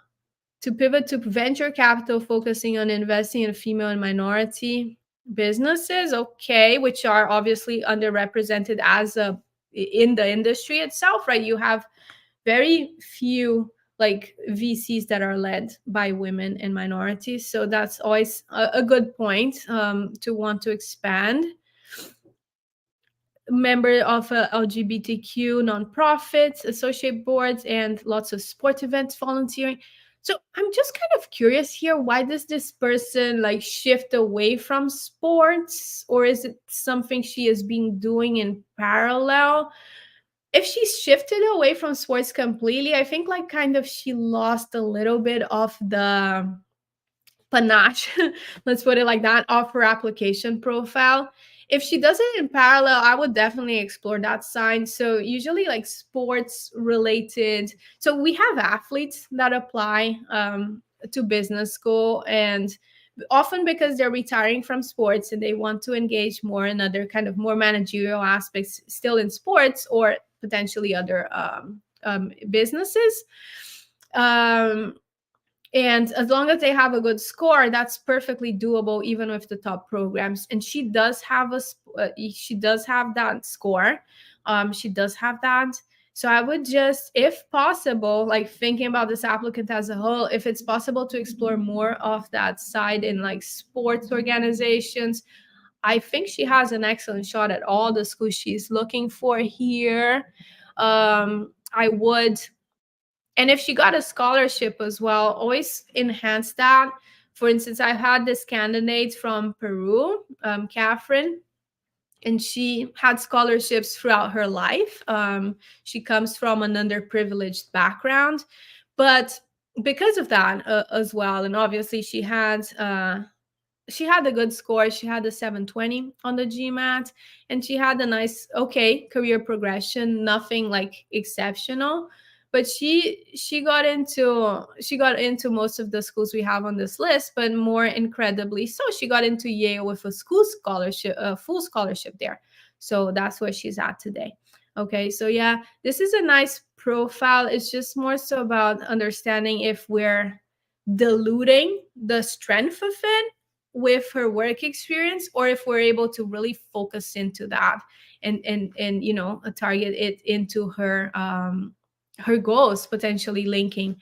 pivot to venture capital, focusing on investing in a female and minority. businesses, okay, which are obviously underrepresented as a in the industry itself, right? You have very few like VCs that are led by women and minorities, so that's always a good point to want to expand. Member of LGBTQ nonprofits, associate boards, and lots of sport events volunteering. So I'm just kind of curious here, why does this person like shift away from sports, or is it something she has been doing in parallel? If she shifted away from sports completely, I think like kind of she lost a little bit of the panache, let's put it like that, of her application profile. If she does it in parallel, I would definitely explore that side. So usually like sports related. So we have athletes that apply to business school, and often because they're retiring from sports and they want to engage more in other kind of more managerial aspects still in sports, or potentially other businesses. Um, and as long as they have a good score, that's perfectly doable, even with the top programs. And she does have she does have that score. She does have that. So I would just, if possible, like thinking about this applicant as a whole, if it's possible to explore more of that side in like sports organizations, I think she has an excellent shot at all the schools she's looking for here. I would, and if she got a scholarship as well, always enhance that. For instance, I had this candidate from Peru, Catherine, and she had scholarships throughout her life. She comes from an underprivileged background, but because of that as well, and obviously she had a good score. She had a 720 on the GMAT, and she had a nice, okay, career progression, nothing like exceptional. But she got into most of the schools we have on this list, but more incredibly so, she got into Yale with a school scholarship, a full scholarship there. So that's where she's at today. Okay, so yeah, this is a nice profile. It's just more so about understanding if we're diluting the strength of it with her work experience, or if we're able to really focus into that and target it into her goals, potentially linking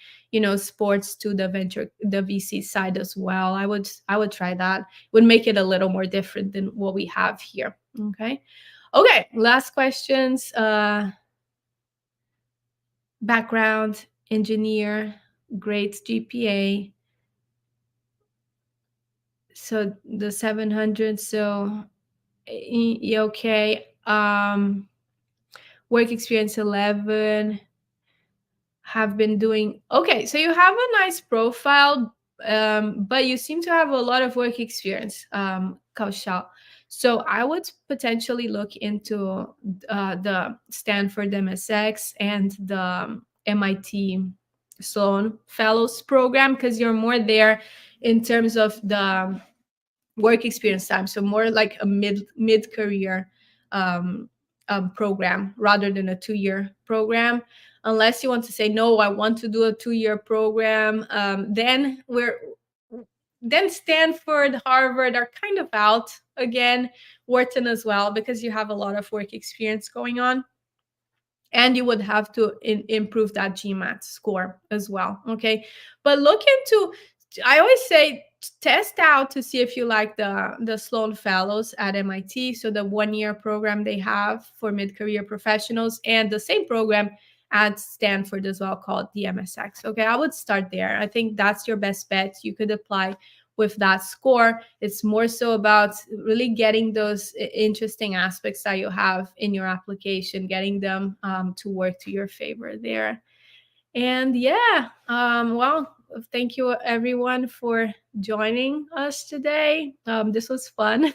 sports to the VC side as well. I would try that. Would make it a little more different than what we have here. Okay, last questions. Background: engineer, great GPA, so the 700. So okay. Work experience 11. Have been doing okay. So you have a nice profile, but you seem to have a lot of work experience, Kaushal. So I would potentially look into the Stanford MSX and the MIT Sloan Fellows program, because you're more there in terms of the work experience time, so more like a mid career um, program rather than a 2-year program. Unless you want to say no, I want to do a 2-year program, then Stanford, Harvard are kind of out again. Wharton as well, because you have a lot of work experience going on, and you would have to improve that GMAT score as well. Okay, but look into, I always say, test out to see if you like the Sloan Fellows at MIT, so the 1-year program they have for mid-career professionals, and the same program at Stanford as well, called the MSX. Okay, I would start there. I think that's your best bet. You could apply with that score. It's more so about really getting those interesting aspects that you have in your application, getting them to work to your favor there. And yeah, well, thank you everyone for joining us today. This was fun.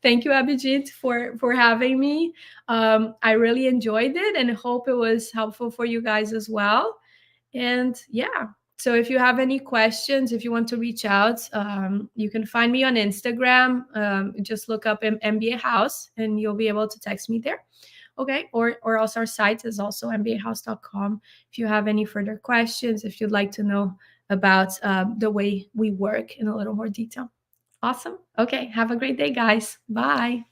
Thank you, Abhijit, for having me. I really enjoyed it and hope it was helpful for you guys as well. And yeah, so if you have any questions, if you want to reach out, you can find me on Instagram. Just look up MBA House and you'll be able to text me there. Okay, or also our site is also mbahouse.com. If you have any further questions, if you'd like to know about the way we work in a little more detail. Awesome. Okay. Have a great day, guys. Bye.